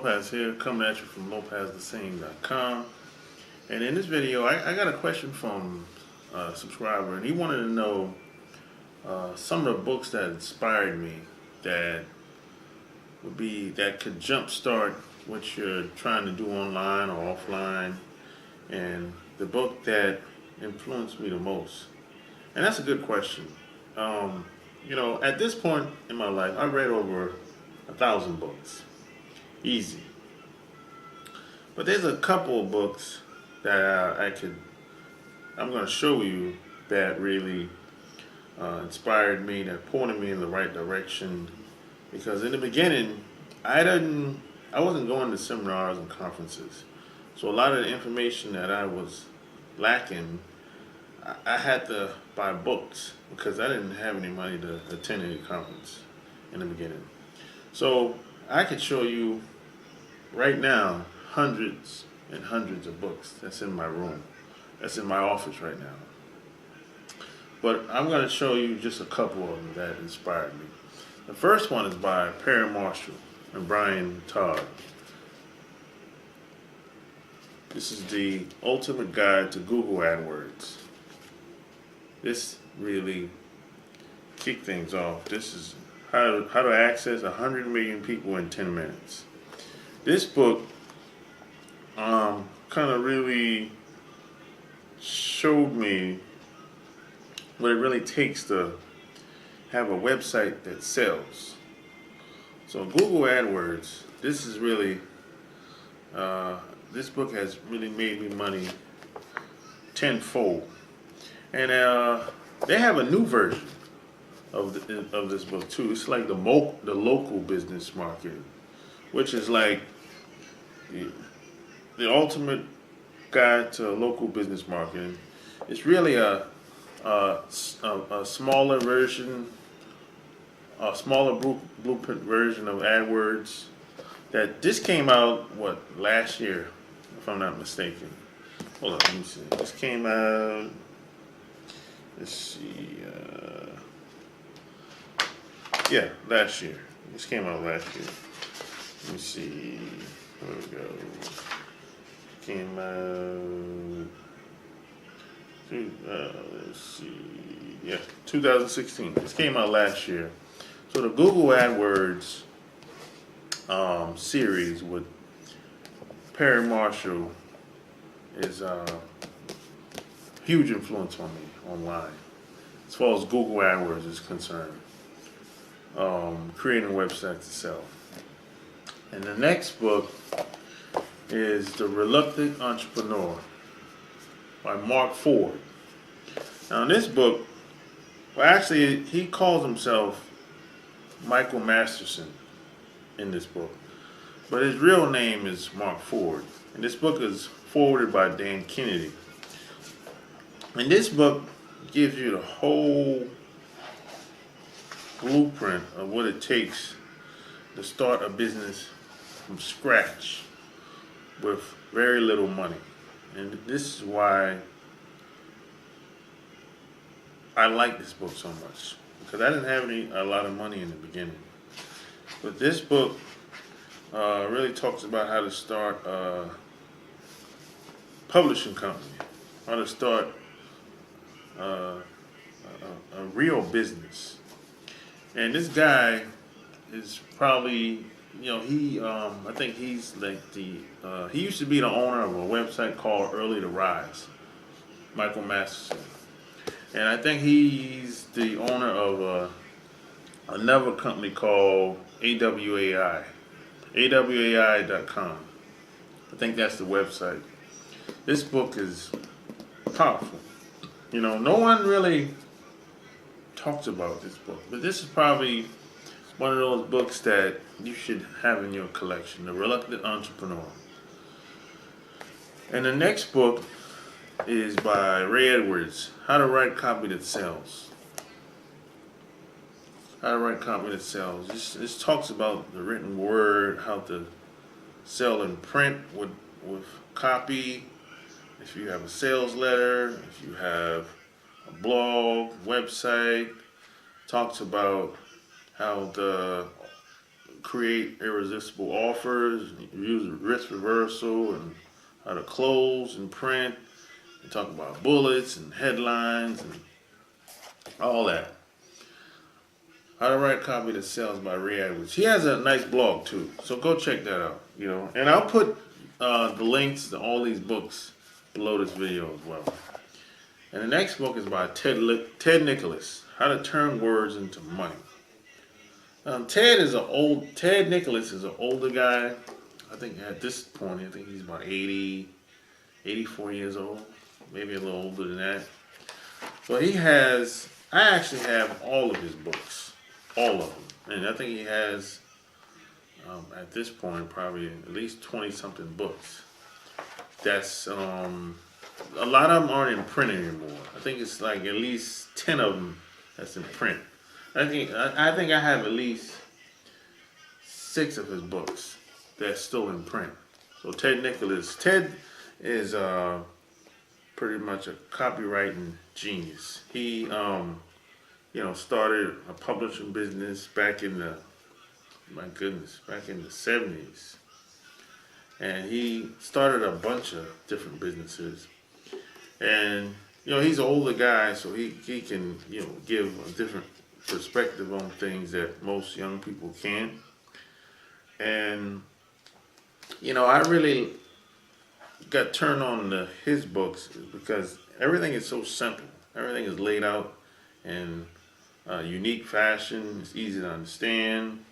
Lopez here, coming at you from lopezthesame.com. And in this video, I got a question from a subscriber, and he wanted to know some of the books that inspired me that could jumpstart what you're trying to do online or offline, and the book that influenced me the most. And that's a good question. At this point in my life, I've read over 1,000 books. Easy. But there's a couple of books that I'm going to show you that really inspired me, that pointed me in the right direction. Because in the beginning, I wasn't going to seminars and conferences. So a lot of the information that I was lacking, I had to buy books because I didn't have any money to attend any conference in the beginning. So I could show you right now hundreds and hundreds of books that's in my room, that's in my office right now. But I'm going to show you just a couple of them that inspired me. The first one is by Perry Marshall and Brian Todd. This is the ultimate guide to Google AdWords. This really kicked things off. This is how to access 100 million people in 10 minutes. This book kind of really showed me what it really takes to have a website that sells. So Google AdWords, this is really, this book has really made me money tenfold. And they have a new version of this book too. It's like the local business market, which is like the ultimate guide to local business marketing. It's really a smaller version, a smaller blueprint version of AdWords. That this came out last year, if I'm not mistaken. Hold on, let me see. This came out. Let's see. Yeah, last year. This came out last year. Let me see. Where we go. Came out. Let's see. Yeah, 2016. This came out last year. So the Google AdWords series with Perry Marshall is huge influence on me online as far as Google AdWords is concerned. Creating websites to sell. And the next book is TheReluctant Entrepreneur by Mark Ford. Now in this book, actually he calls himself Michael Masterson in this book, but his real name is Mark Ford. And this book is forwarded by Dan Kennedy. And this book gives you the whole blueprint of what it takes to start a business from scratch with very little money. And this is why I like this book so much, because I didn't have a lot of money in the beginning. But this book really talks about how to start a publishing company, how to start a real business. And this guy is probably, I think he's like he used to be the owner of a website called Early to Rise, Michael Masterson. And I think he's the owner of another company called AWAI, AWAI.com. I think that's the website. This book is powerful. No one really talks about this book, but this is probably one of those books that you should have in your collection, The Reluctant Entrepreneur. And the next book is by Ray Edwards, How to Write Copy That Sells. How to Write Copy That Sells. This talks about the written word, how to sell in print with copy. If you have a sales letter, if you have a blog, website, talks about how to create irresistible offers, use risk reversal, and how to close and print, and talk about bullets and headlines and all that. How to write copy that sells by AdWords. He has a nice blog too, so go check that out. And I'll put the links to all these books below this video as well. And the next book is by Ted Nicholas, How to Turn Words into Money. Ted Nicholas is an older guy. I think at this point, I think he's about 80, 84 years old, maybe a little older than that. But I actually have all of his books, all of them. And I think he has, at this point, probably at least 20-something books. That's, a lot of them aren't in print anymore. I think it's like at least 10 of them that's in print. I think I have at least 6 of his books that's still in print. So Ted is pretty much a copywriting genius. He started a publishing business back in the 70s. And he started a bunch of different businesses. And he's an older guy, so he can give a different perspective on things that most young people can't. And I really got turned on to his books because everything is so simple. Everything is laid out in unique fashion. It's easy to understand.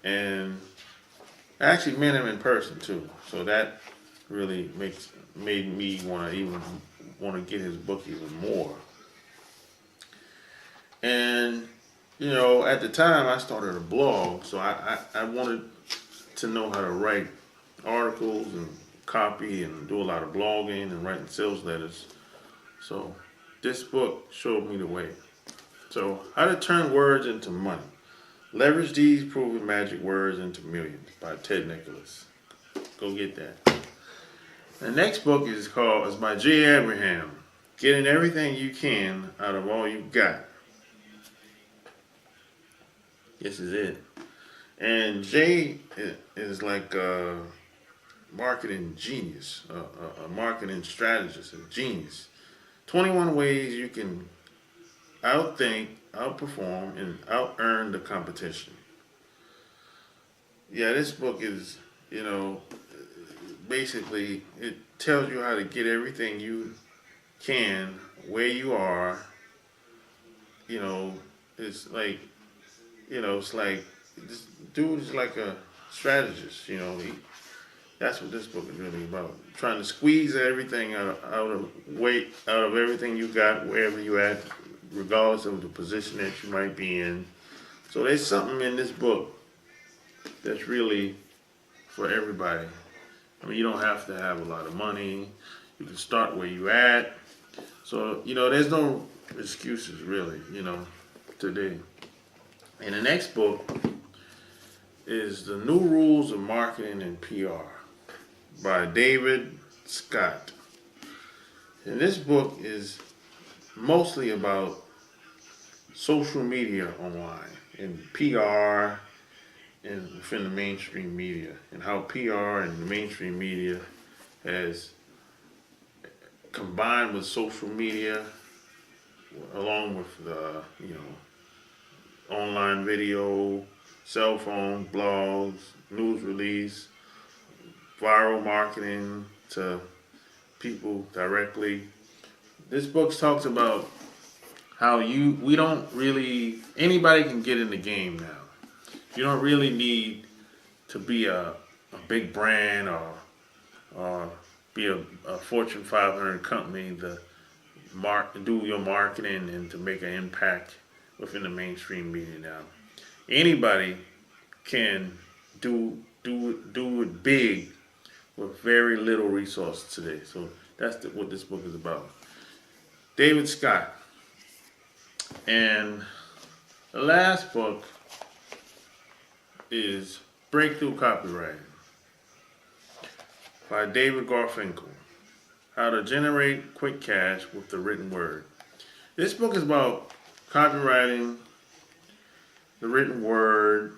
And I actually met him in person too, so that really made me want to get his book even more. And at the time I started a blog, so I wanted to know how to write articles and copy and do a lot of blogging and writing sales letters. So this book showed me the way. So How to Turn Words into Money. Leverage these proven magic words into millions by Ted Nicholas. Go get that. The next book is by J. Abraham. Getting everything you can out of all you got. This is it. And Jay is like a marketing genius, a marketing strategist, a genius. 21 ways you can outthink, outperform, and out-earn the competition. Yeah, this book is, basically it tells you how to get everything you can where you are. It's like, this dude is like a strategist. That's what this book is really about. Trying to squeeze everything out of everything you got, wherever you at, regardless of the position that you might be in. So there's something in this book that's really for everybody. I mean, you don't have to have a lot of money. You can start where you at. So, there's no excuses really, today. And the next book is The New Rules of Marketing and PR by David Scott. And this book is mostly about social media online and PR and within the mainstream media, and how PR and the mainstream media has combined with social media along with the online video, cell phone, blogs, news release, viral marketing to people directly. This book talks about how anybody can get in the game now. You don't really need to be a big brand or be a Fortune 500 company to do your marketing and to make an impact within the mainstream media now. Anybody can do it big with very little resources today. So that's what this book is about. David Scott. And the last book is Breakthrough Copywriting by David Garfinkel. How to Generate Quick Cash with the Written Word. This book is about copywriting, the written word,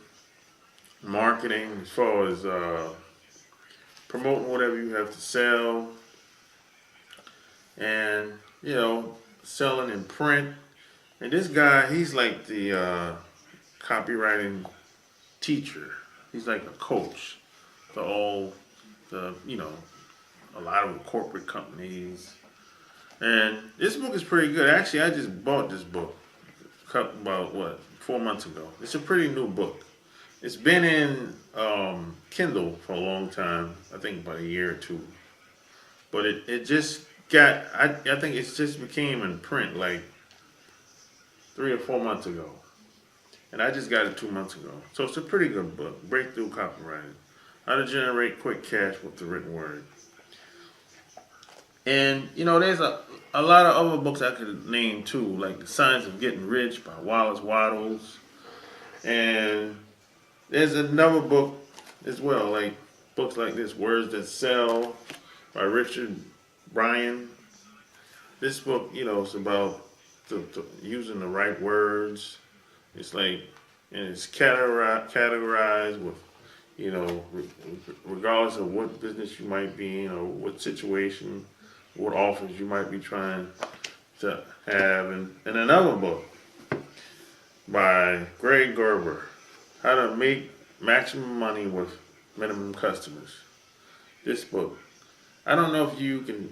marketing, as far as promoting whatever you have to sell, and selling in print. And this guy, he's like the copywriting teacher. He's like a coach to all the a lot of corporate companies. And this book is pretty good. Actually, I just bought this book about 4 months ago. It's a pretty new book. It's been in Kindle for a long time. I think about a year or two. But it just got, I think it just became in print like 3 or 4 months ago. And I just got it 2 months ago. So it's a pretty good book. Breakthrough Copywriting. How to Generate Quick Cash with the Written Word. And, there's a lot of other books I could name too, like The Science of Getting Rich by Wallace Wattles. And there's another book as well, like books like this, Words That Sell by Richard Bryan. This book, it's about using the right words. It's like, and it's categorized with, regardless of what business you might be in or what situation, what offers you might be trying to have. And another book by Greg Gerber, How to Make Maximum Money with Minimum Customers. This book, I don't know if you can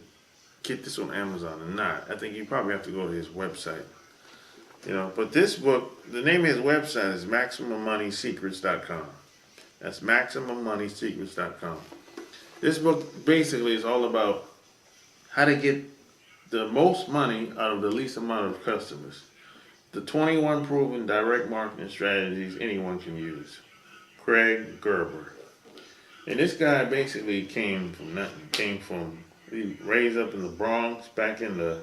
get this on Amazon or not. I think you probably have to go to his website. But this book, the name of his website is MaximumMoneySecrets.com. That's MaximumMoneySecrets.com. This book basically is all about how to get the most money out of the least amount of customers. The 21 proven direct marketing strategies anyone can use. Craig Gerber. And this guy basically came from nothing. He raised up in the Bronx back in the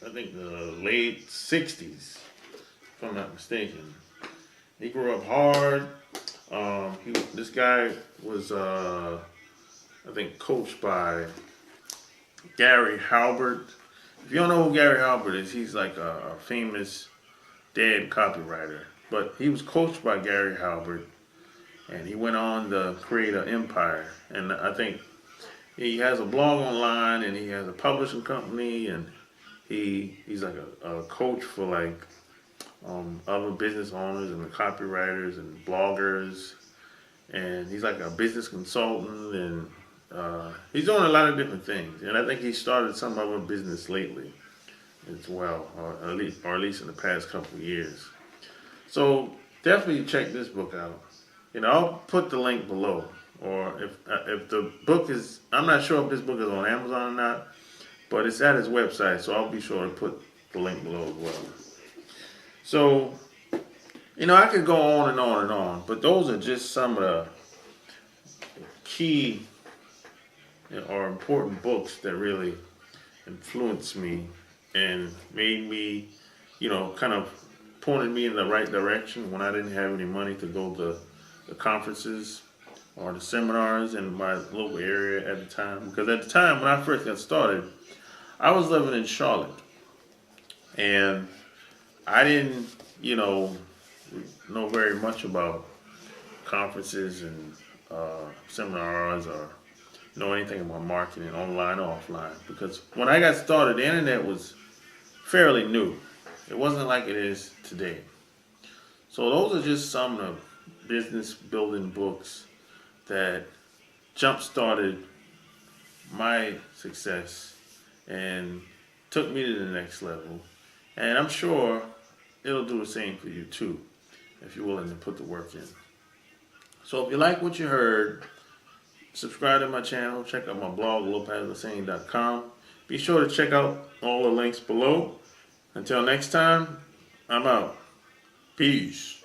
I think the late 60s, if I'm not mistaken. He grew up hard. This guy was, I think, coached by Gary Halbert. If you don't know who Gary Halbert is, he's like a famous dead copywriter. But he was coached by Gary Halbert, and he went on to create an empire. And I think he has a blog online, and he has a publishing company, and he's like a coach for like other business owners and the copywriters and bloggers, and he's like a business consultant, and he's doing a lot of different things. And I think he started some other business lately as well, or at least in the past couple of years. So definitely check this book out. I'll put the link below. Or if the book is, I'm not sure if this book is on Amazon or not, but it's at his website, so I'll be sure to put the link below as well. So, I could go on and on and on, but those are just some of the key or important books that really influenced me and made me, kind of pointed me in the right direction when I didn't have any money to go to the conferences or the seminars in my local area at the time. Because at the time when I first got started, I was living in Charlotte. And I didn't, know very much about conferences and seminars or know anything about marketing online or offline. Because when I got started, the internet was fairly new. It wasn't like it is today. So those are just some of the business building books that jump-started my success and took me to the next level. And I'm sure it'll do the same for you too, if you're willing to put the work in. So if you like what you heard, subscribe to my channel, check out my blog, lopezlasane.com. Be sure to check out all the links below. Until next time, I'm out. Peace.